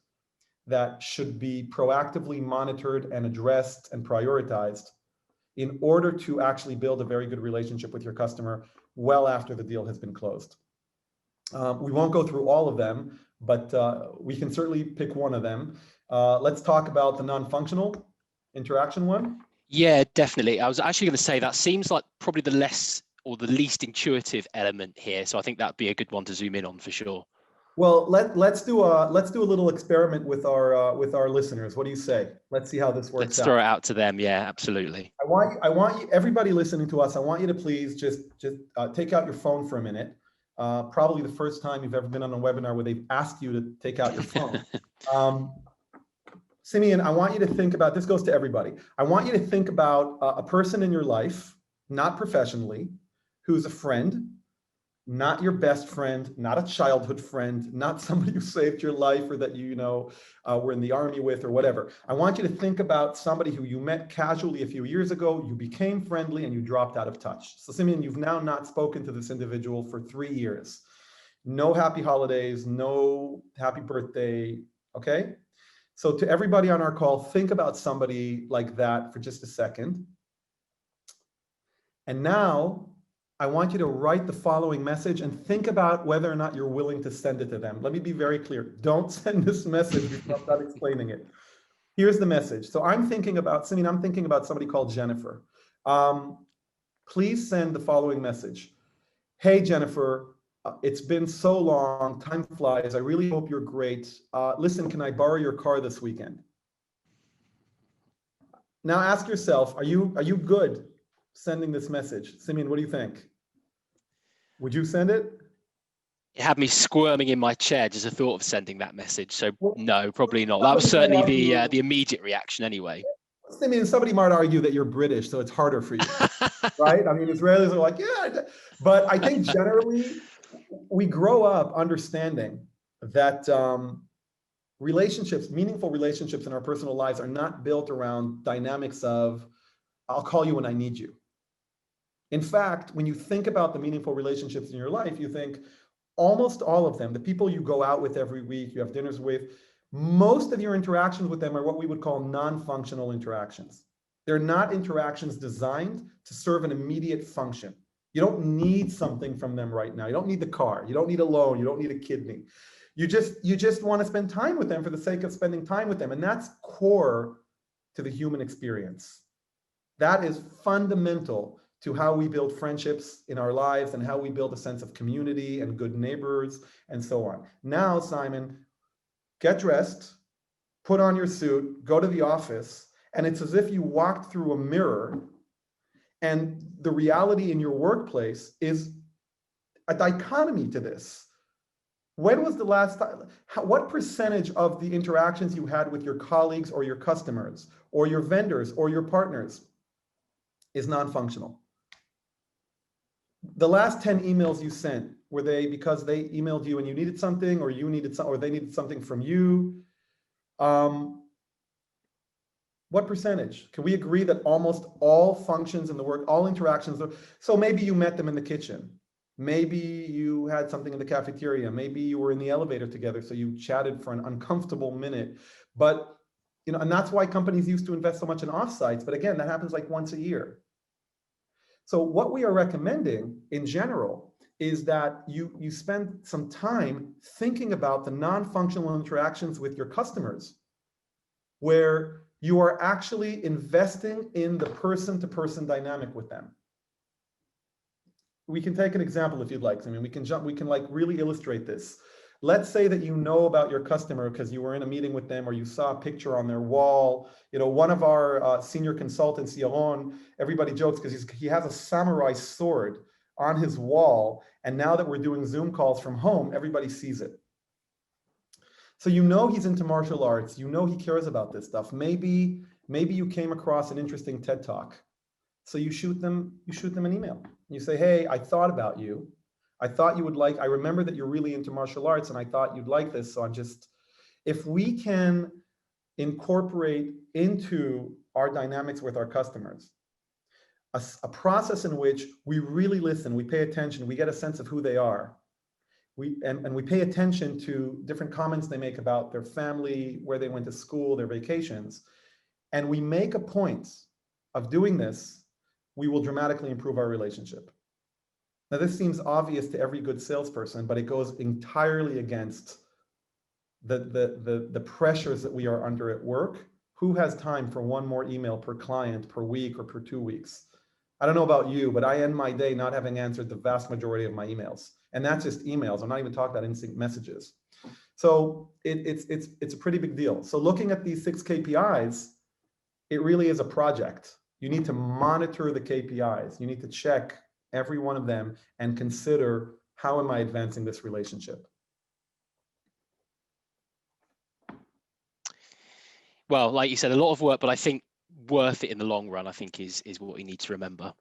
that should be proactively monitored and addressed and prioritized in order to actually build a very good relationship with your customer well after the deal has been closed. We won't go through all of them, but we can certainly pick one of them. Let's talk about the non-functional interaction one. Yeah, definitely. I was actually going to say that seems like probably the less or the least intuitive element here. So I think that'd be a good one to zoom in on for sure. Well, let's do a little experiment with our listeners. What do you say? Let's see how this works out. Let's throw it out to them. Yeah, absolutely. I want you, everybody listening to us, I want you to please just take out your phone for a minute. Probably the first time you've ever been on a webinar where they've asked you to take out your phone. Simeon, I want you to think about, this goes to everybody. I want you to think about a person in your life, not professionally, who's a friend, not your best friend, not a childhood friend, not somebody who saved your life or that were in the army with or whatever. I want you to think about somebody who you met casually a few years ago, you became friendly and you dropped out of touch. So Simeon, you've now not spoken to this individual for 3 years. No happy holidays, no happy birthday, okay? So to everybody on our call, think about somebody like that for just a second. And now I want you to write the following message and think about whether or not you're willing to send it to them. Let me be very clear. Don't send this message before I'm not explaining it. Here's the message. So I'm thinking about somebody called Jennifer. Please send the following message. Hey, Jennifer, it's been so long, time flies. I really hope you're great. Listen, can I borrow your car this weekend? Now ask yourself, are you good sending this message? Simeon, what do you think? Would you send it? It had me squirming in my chair just the thought of sending that message. So no, probably not. That was certainly the immediate reaction anyway. I mean, somebody might argue that you're British, so it's harder for you, right? I mean, Israelis are like, yeah, but I think generally we grow up understanding that relationships, meaningful relationships in our personal lives are not built around dynamics of, I'll call you when I need you. In fact, when you think about the meaningful relationships in your life, you think almost all of them, the people you go out with every week, you have dinners with, most of your interactions with them are what we would call non-functional interactions. They're not interactions designed to serve an immediate function. You don't need something from them right now. You don't need the car. You don't need a loan. You don't need a kidney. You just want to spend time with them for the sake of spending time with them. And that's core to the human experience. That is fundamental to how we build friendships in our lives and how we build a sense of community and good neighbors and so on. Now, Simon, get dressed, put on your suit, go to the office, and it's as if you walked through a mirror and the reality in your workplace is a dichotomy to this. When was the last time, what percentage of the interactions you had with your colleagues or your customers or your vendors or your partners is non-functional? The last 10 emails you sent, were they because they emailed you and you needed something, or you needed something, or they needed something from you? What percentage? Can we agree that almost all functions in the work, all interactions, so maybe you met them in the kitchen, maybe you had something in the cafeteria, maybe you were in the elevator together, so you chatted for an uncomfortable minute, but and that's why companies used to invest so much in offsites, but again, that happens like once a year. So what we are recommending in general is that you spend some time thinking about the non-functional interactions with your customers, where you are actually investing in the person-to-person dynamic with them. We can take an example if you'd like. I mean, we can like really illustrate this. Let's say that you know about your customer because you were in a meeting with them or you saw a picture on their wall. You know, one of our senior consultants, Yaron, everybody jokes because he has a samurai sword on his wall. And now that we're doing Zoom calls from home, everybody sees it. So you know he's into martial arts. You know he cares about this stuff. Maybe you came across an interesting TED Talk. So you shoot them an email. You say, hey, I thought about you. I thought you would like, I remember that you're really into martial arts and I thought you'd like this. So if we can incorporate into our dynamics with our customers, a process in which we really listen, we pay attention, we get a sense of who they are. And we pay attention to different comments they make about their family, where they went to school, their vacations. And we make a point of doing this, we will dramatically improve our relationship. Now, this seems obvious to every good salesperson, but it goes entirely against the pressures that we are under at work. Who has time for one more email per client per week or per 2 weeks? I don't know about you, but I end my day not having answered the vast majority of my emails. And that's just emails. I'm not even talking about instant messages. So it's a pretty big deal. So looking at these 6 KPIs, it really is a project. You need to monitor the KPIs. You need to check every one of them and consider, how am I advancing this relationship? Well, like you said, a lot of work, but I think worth it in the long run, I think is what we need to remember.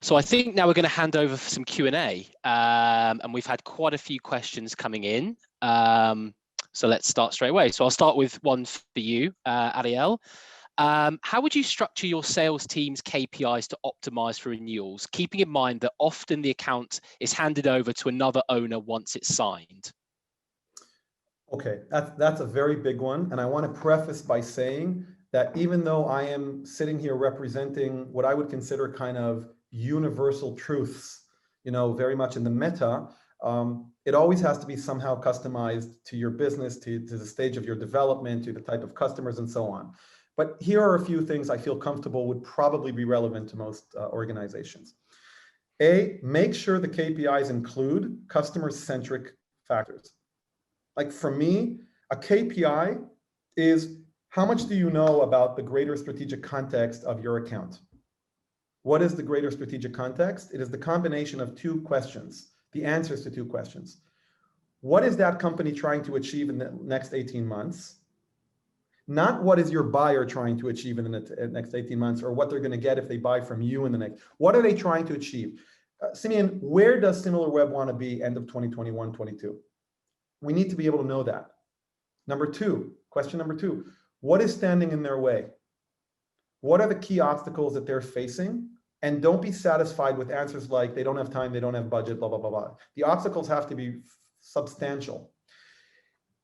So I think now we're going to hand over for some Q&A, and we've had quite a few questions coming in. So let's start straight away. So I'll start with one for you, Ariel. How would you structure your sales team's KPIs to optimize for renewals, keeping in mind that often the account is handed over to another owner once it's signed? Okay, that's a very big one. And I want to preface by saying that even though I am sitting here representing what I would consider kind of universal truths, you know, very much in the meta, it always has to be somehow customized to your business, to the stage of your development, to the type of customers and so on. But here are a few things I feel comfortable would probably be relevant to most organizations. A, make sure the KPIs include customer-centric factors. Like for me, a KPI is how much do you know about the greater strategic context of your account? What is the greater strategic context? It is the combination of 2 questions, the answers to 2 questions. What is that company trying to achieve in the next 18 months? Not what is your buyer trying to achieve in the next 18 months or what they're going to get if they buy from you in the next. What are they trying to achieve? Simeon, where does SimilarWeb want to be end of 2021, 22? We need to be able to know that. Question number two, what is standing in their way? What are the key obstacles that they're facing? And don't be satisfied with answers like they don't have time, they don't have budget, blah, blah, blah, blah. The obstacles have to be substantial.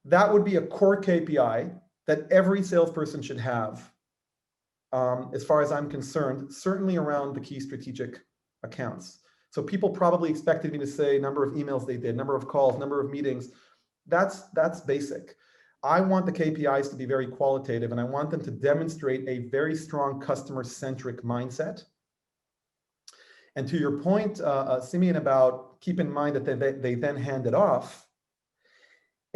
That would be a core KPI that every salesperson should have, as far as I'm concerned, certainly around the key strategic accounts. So people probably expected me to say number of emails they did, number of calls, number of meetings. That's basic. I want the KPIs to be very qualitative, and I want them to demonstrate a very strong customer-centric mindset. And to your point, Simeon, about keep in mind that they then hand it off,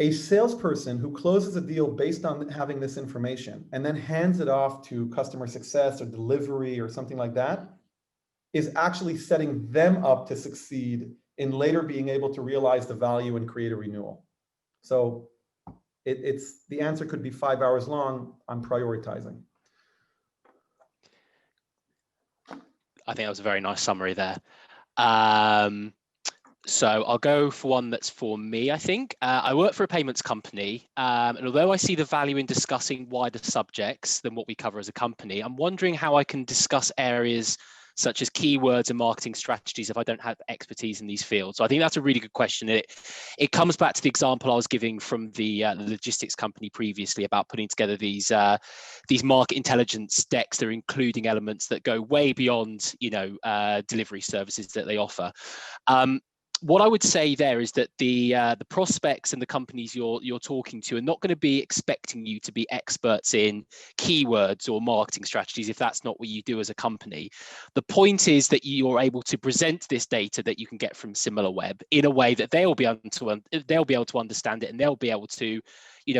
a salesperson who closes a deal based on having this information and then hands it off to customer success or delivery or something like that is actually setting them up to succeed in later being able to realize the value and create a renewal. So the answer could be 5 hours long. I'm prioritizing. I think that was a very nice summary there. So I'll go for one that's for me, I think. I work for a payments company, and although I see the value in discussing wider subjects than what we cover as a company, I'm wondering how I can discuss areas such as keywords and marketing strategies if I don't have expertise in these fields. So I think that's a really good question. It comes back to the example I was giving from the logistics company previously about putting together these market intelligence decks that are including elements that go way beyond, delivery services that they offer. what I would say there is that the prospects and the companies you're talking to are not going to be expecting you to be experts in keywords or marketing strategies if that's not what you do as a company. The point is that you're able to present this data that you can get from SimilarWeb in a way that they'll be able to understand it, and they'll be able to,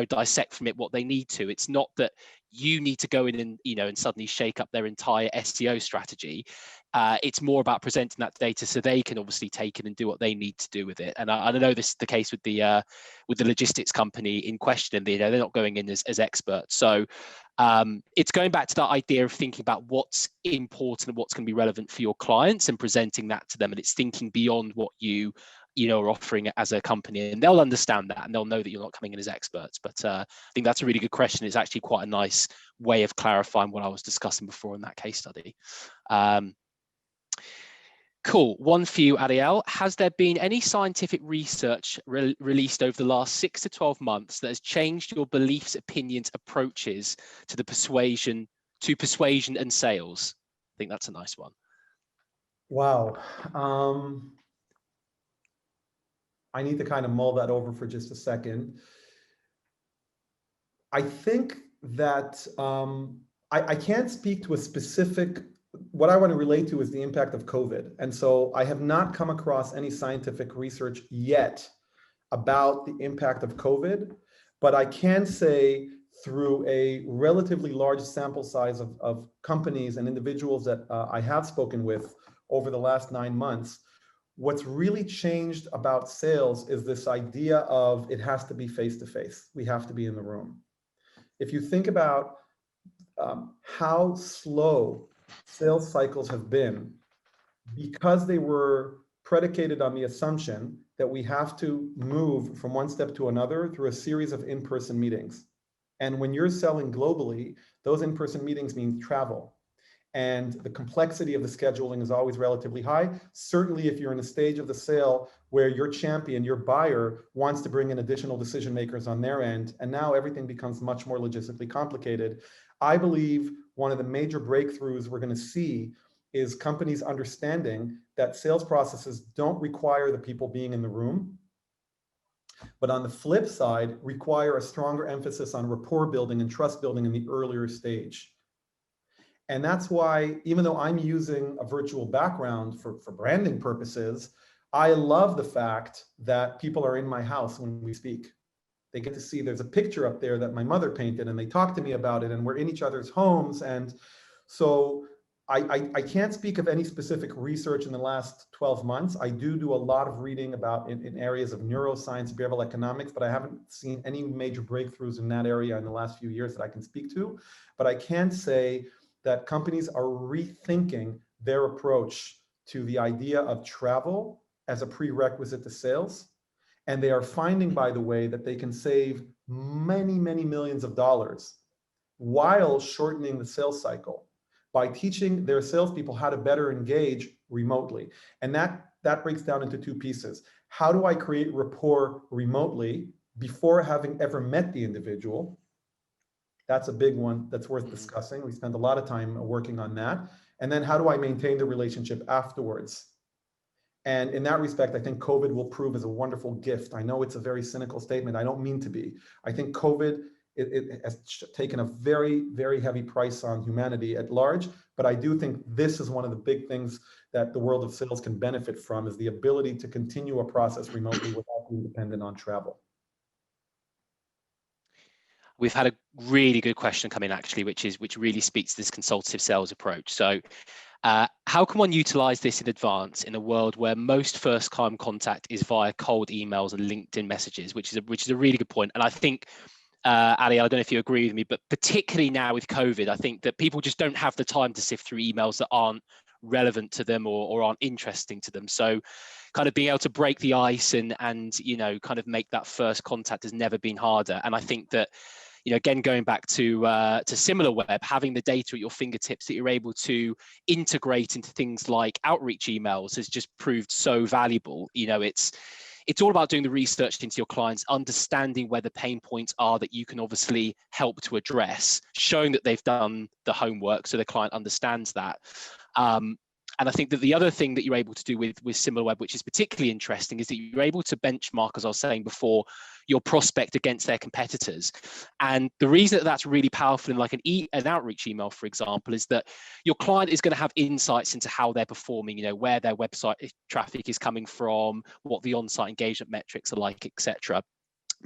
dissect from it what they need to. It's not that you need to go in and and suddenly shake up their entire SEO strategy. It's more about presenting that data so they can obviously take it and do what they need to do with it. And I know this is the case with the logistics company in question, and they're not going in as experts. So it's going back to that idea of thinking about what's important and what's going to be relevant for your clients and presenting that to them. And it's thinking beyond what you are offering as a company, and they'll understand that and they'll know that you're not coming in as experts. But I think that's a really good question. It's actually quite a nice way of clarifying what I was discussing before in that case study. Cool. One for you, Ariel. Has there been any scientific research released over the last 6 to 12 months that has changed your beliefs, opinions, approaches to persuasion and sales? I think that's a nice one. Wow. I need to kind of mull that over for just a second. I think that I can't speak to a specific. What I want to relate to is the impact of COVID. And so I have not come across any scientific research yet about the impact of COVID, but I can say through a relatively large sample size of companies and individuals that I have spoken with over the last 9 months, what's really changed about sales is this idea of it has to be face-to-face. We have to be in the room. If you think about how slow sales cycles have been, because they were predicated on the assumption that we have to move from one step to another through a series of in-person meetings. And when you're selling globally, those in-person meetings mean travel. And the complexity of the scheduling is always relatively high. Certainly if you're in a stage of the sale where your champion, your buyer, wants to bring in additional decision makers on their end, and now everything becomes much more logistically complicated. I believe one of the major breakthroughs we're going to see is companies understanding that sales processes don't require the people being in the room, but on the flip side, require a stronger emphasis on rapport building and trust building in the earlier stage. And that's why, even though I'm using a virtual background for branding purposes, I love the fact that people are in my house when we speak. They get to see there's a picture up there that my mother painted, and they talk to me about it, and we're in each other's homes. And so I can't speak of any specific research in the last 12 months. I do a lot of reading about in areas of neuroscience, behavioral economics, but I haven't seen any major breakthroughs in that area in the last few years that I can speak to. But I can say that companies are rethinking their approach to the idea of travel as a prerequisite to sales. And they are finding, by the way, that they can save many, many millions of dollars while shortening the sales cycle by teaching their salespeople how to better engage remotely. And that breaks down into 2 pieces. How do I create rapport remotely before having ever met the individual? That's a big one that's worth discussing. We spent a lot of time working on that. And then how do I maintain the relationship afterwards? And in that respect, I think COVID will prove as a wonderful gift. I know it's a very cynical statement. I don't mean to be. I think COVID, it has taken a very, very heavy price on humanity at large. But I do think this is one of the big things that the world of sales can benefit from, is the ability to continue a process remotely without being dependent on travel. We've had a really good question come in, actually, which really speaks to this consultative sales approach. So how can one utilize this in advance in a world where most first-time contact is via cold emails and LinkedIn messages, which is a really good point. And I think, Ali, I don't know if you agree with me, but particularly now with COVID, I think that people just don't have the time to sift through emails that aren't relevant to them or aren't interesting to them. So kind of being able to break the ice and kind of make that first contact has never been harder. And I think that, again, going back to SimilarWeb, having the data at your fingertips that you're able to integrate into things like outreach emails has just proved so valuable. It's all about doing the research into your clients, understanding where the pain points are that you can obviously help to address, showing that they've done the homework so the client understands that. And I think that the other thing that you're able to do with SimilarWeb, which is particularly interesting, is that you're able to benchmark, as I was saying before, your prospect against their competitors. And the reason that that's really powerful in like an outreach email, for example, is that your client is going to have insights into how they're performing, you know, where their website traffic is coming from, what the on-site engagement metrics are like, etc.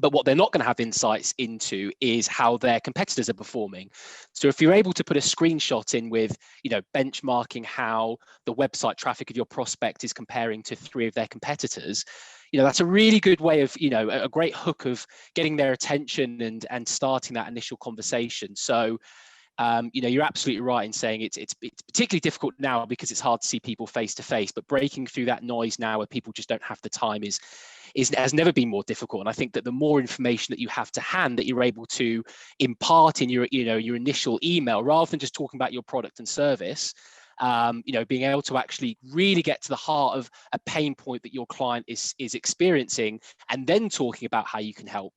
But what they're not going to have insights into is how their competitors are performing. So if you're able to put a screenshot in with, you know, benchmarking how the website traffic of your prospect is comparing to 3 of their competitors, you know, that's a really good way of, you know, a great hook of getting their attention and starting that initial conversation. So you know, you're absolutely right in saying it's particularly difficult now because it's hard to see people face to face, but breaking through that noise now where people just don't have the time has never been more difficult. And I think that the more information that you have to hand that you're able to impart in your, you know, your initial email, rather than just talking about your product and service, you know, being able to actually really get to the heart of a pain point that your client is experiencing, and then talking about how you can help,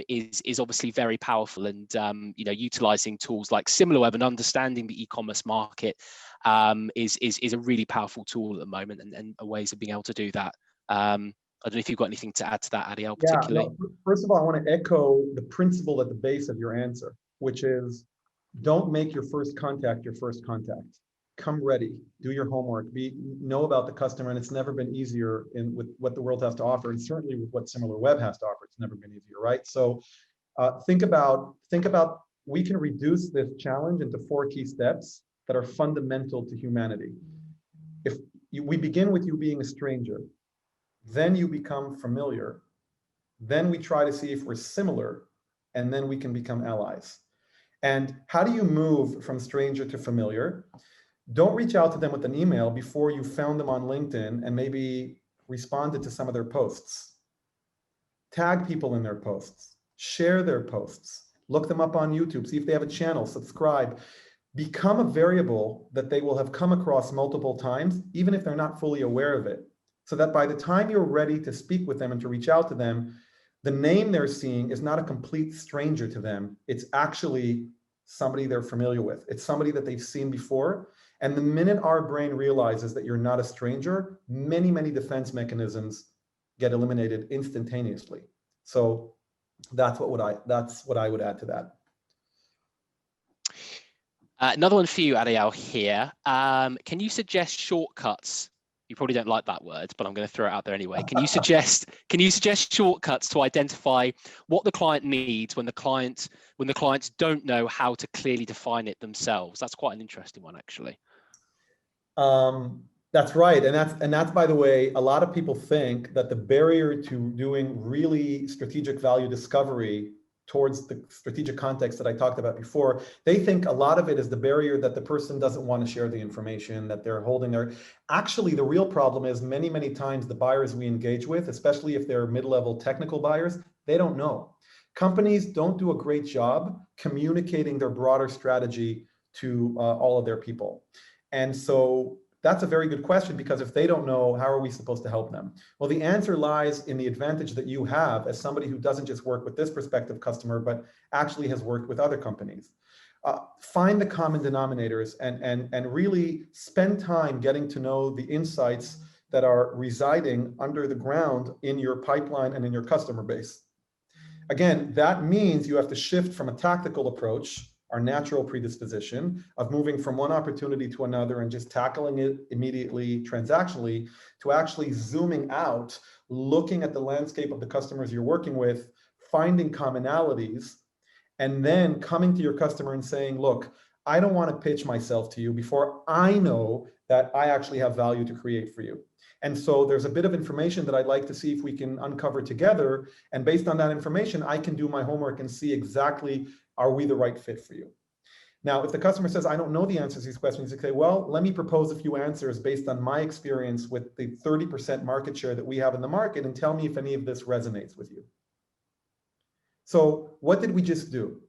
is obviously very powerful. And you know, utilizing tools like SimilarWeb and understanding the e-commerce market is a really powerful tool at the moment, and ways of being able to do that. I don't know if you've got anything to add to that, Ariel, particularly. Yeah, no, first of all, I want to echo the principle at the base of your answer, which is don't make your first contact your first contact. Come ready, do your homework, know about the customer, and it's never been easier with what the world has to offer, and certainly with what SimilarWeb has to offer, it's never been easier, right? So think about, we can reduce this challenge into 4 key steps that are fundamental to humanity. If we begin with you being a stranger, then you become familiar, then we try to see if we're similar, and then we can become allies. And how do you move from stranger to familiar? Don't reach out to them with an email before you found them on LinkedIn and maybe responded to some of their posts. Tag people in their posts, share their posts, look them up on YouTube, see if they have a channel, subscribe. Become a variable that they will have come across multiple times, even if they're not fully aware of it, so that by the time you're ready to speak with them and to reach out to them, the name they're seeing is not a complete stranger to them. It's actually somebody they're familiar with. It's somebody that they've seen before. And the minute our brain realizes that you're not a stranger, many, many defense mechanisms get eliminated instantaneously. So that's what I would add to that. Another one for you, Ariel, here. Can you suggest shortcuts? You probably don't like that word, but I'm going to throw it out there anyway. Can you suggest shortcuts to identify what the client needs when the clients don't know how to clearly define it themselves? That's quite an interesting one, actually. That's right, and that's by the way, a lot of people think that the barrier to doing really strategic value discovery towards the strategic context that I talked about before, they think a lot of it is the barrier that the person doesn't want to share the information that they're holding there. Actually, the real problem is many, many times the buyers we engage with, especially if they're mid-level technical buyers, they don't know. Companies don't do a great job communicating their broader strategy to all of their people. And so that's a very good question, because if they don't know, how are we supposed to help them? Well, the answer lies in the advantage that you have as somebody who doesn't just work with this prospective customer, but actually has worked with other companies. Find the common denominators and really spend time getting to know the insights that are residing under the ground in your pipeline and in your customer base. Again, that means you have to shift from a tactical approach, our natural predisposition of moving from one opportunity to another and just tackling it immediately transactionally, to actually zooming out, looking at the landscape of the customers you're working with, finding commonalities, and then coming to your customer and saying, look, I don't want to pitch myself to you before I know that I actually have value to create for you. And so there's a bit of information that I'd like to see if we can uncover together. And based on that information, I can do my homework and see exactly, are we the right fit for you? Now, if the customer says, I don't know the answers to these questions, you say, well, let me propose a few answers based on my experience with the 30% market share that we have in the market, and tell me if any of this resonates with you. So what did we just do?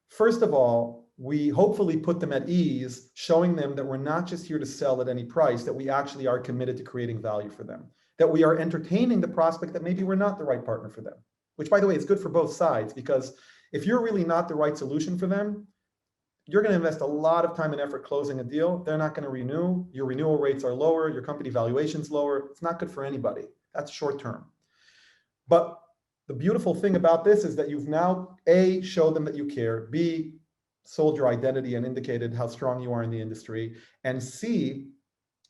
First of all, we hopefully put them at ease, showing them that we're not just here to sell at any price, that we actually are committed to creating value for them, that we are entertaining the prospect that maybe we're not the right partner for them, which, by the way, is good for both sides, because if you're really not the right solution for them, you're going to invest a lot of time and effort closing a deal. They're not going to renew. Your renewal rates are lower. Your company valuation's lower. It's not good for anybody. That's short term. But the beautiful thing about this is that you've now, A, showed them that you care, B, sold your identity and indicated how strong you are in the industry, and C,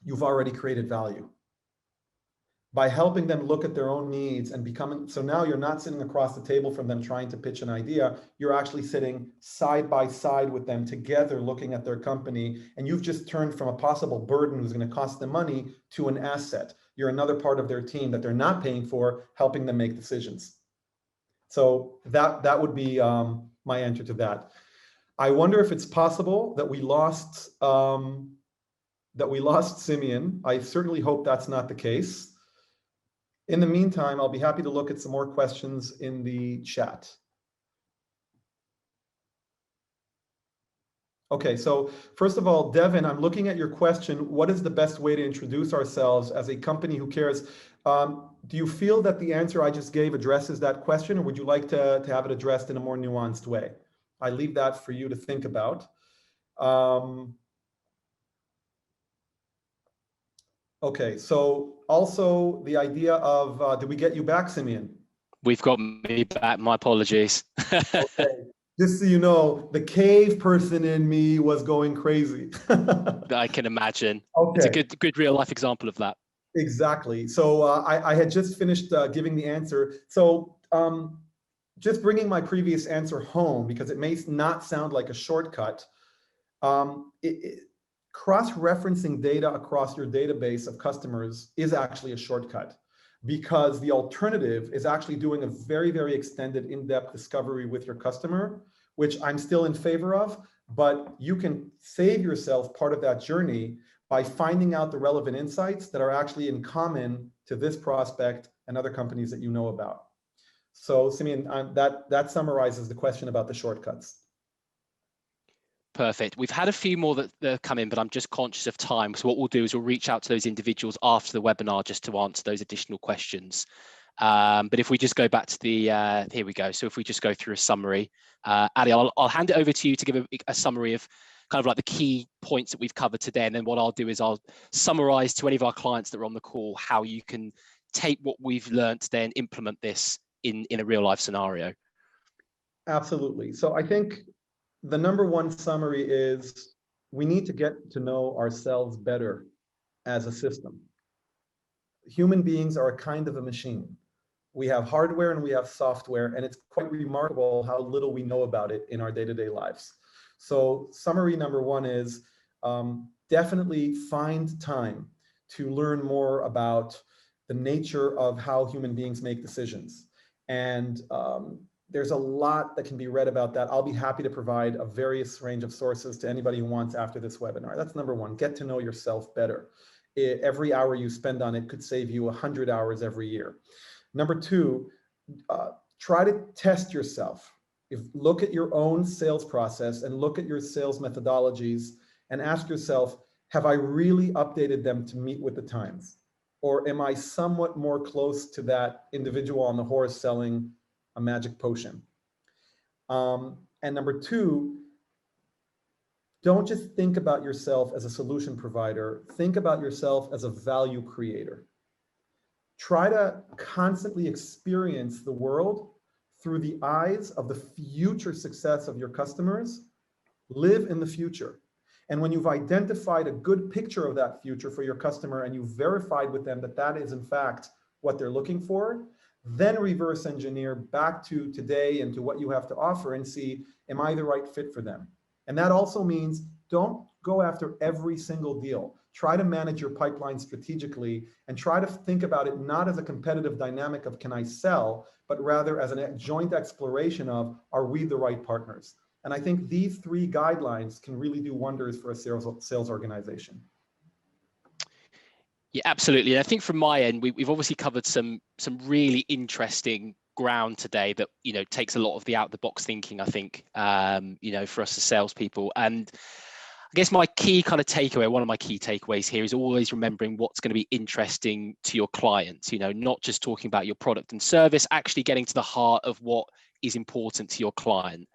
you've already created value. By helping them look at their own needs and becoming, so now you're not sitting across the table from them trying to pitch an idea, you're actually sitting side by side with them together looking at their company, and you've just turned from a possible burden who's going to cost them money to an asset. You're another part of their team that they're not paying for, helping them make decisions. So that would be my answer to that. I wonder if it's possible that we lost Simeon. I certainly hope that's not the case. In the meantime, I'll be happy to look at some more questions in the chat. Okay, so first of all, Devin, I'm looking at your question. What is the best way to introduce ourselves as a company who cares? Do you feel that the answer I just gave addresses that question, or would you like to have it addressed in a more nuanced way? I leave that for you to think about. Okay, so also the idea of, did we get you back, Simeon? We've got me back, my apologies. Okay, just so you know, the cave person in me was going crazy. I can imagine. Okay. It's a good real life example of that. Exactly. So I had just finished giving the answer. So just bringing my previous answer home, because it may not sound like a shortcut, cross-referencing data across your database of customers is actually a shortcut, because the alternative is actually doing a very, very extended in-depth discovery with your customer, which I'm still in favor of, but you can save yourself part of that journey by finding out the relevant insights that are actually in common to this prospect and other companies that you know about. So Simeon, that summarizes the question about the shortcuts. Perfect. We've had a few more that come in, but I'm just conscious of time. So what we'll do is we'll reach out to those individuals after the webinar just to answer those additional questions. But if we just go back to the, here we go. So if we just go through a summary, Ariel, I'll hand it over to you to give a summary of kind of like the key points that we've covered today. And then what I'll do is I'll summarize to any of our clients that are on the call how you can take what we've learned today and implement this in a real life scenario. Absolutely. So I think the number one summary is we need to get to know ourselves better as a system. Human beings are a kind of a machine. We have hardware and we have software, and it's quite remarkable how little we know about it in our day-to-day lives. So summary number one is definitely find time to learn more about the nature of how human beings make decisions. And there's a lot that can be read about that. I'll be happy to provide a various range of sources to anybody who wants after this webinar. That's number one, get to know yourself better. Every hour you spend on it could save you 100 hours every year. Number two, try to test yourself. Look at your own sales process and look at your sales methodologies and ask yourself, have I really updated them to meet with the times? Or am I somewhat more close to that individual on the horse selling a magic potion? And number two, don't just think about yourself as a solution provider, think about yourself as a value creator. Try to constantly experience the world through the eyes of the future success of your customers. Live in the future. And when you've identified a good picture of that future for your customer and you've verified with them that that is in fact what they're looking for, then reverse engineer back to today and to what you have to offer and see, am I the right fit for them? And that also means don't go after every single deal. Try to manage your pipeline strategically and try to think about it not as a competitive dynamic of can I sell, but rather as a joint exploration of are we the right partners? And I think these three guidelines can really do wonders for a sales organization. Yeah, absolutely. And I think from my end, we've obviously covered some really interesting ground today that, you know, takes a lot of the out of the box thinking, I think, you know, for us as salespeople. And I guess my key kind of takeaway, one of my key takeaways here is always remembering what's going to be interesting to your clients, you know, not just talking about your product and service, actually getting to the heart of what is important to your client.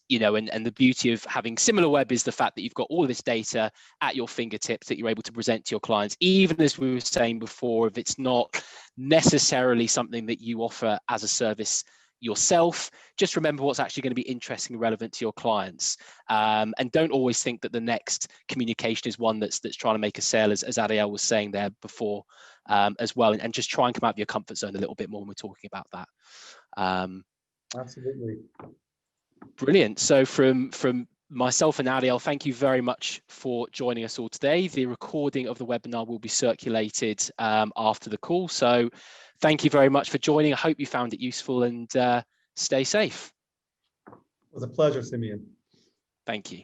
you know, and the beauty of having SimilarWeb is the fact that you've got all of this data at your fingertips that you're able to present to your clients, even as we were saying before, if it's not necessarily something that you offer as a service yourself, just remember what's actually going to be interesting and relevant to your clients, and don't always think that the next communication is one that's trying to make a sale, as Ariel was saying there before, as well, and just try and come out of your comfort zone a little bit more when we're talking about that. Absolutely. Brilliant. So from myself and Ariel, thank you very much for joining us all today. The recording of the webinar will be circulated after the call. So thank you very much for joining. I hope you found it useful, and stay safe. It was a pleasure, Simeon. Thank you.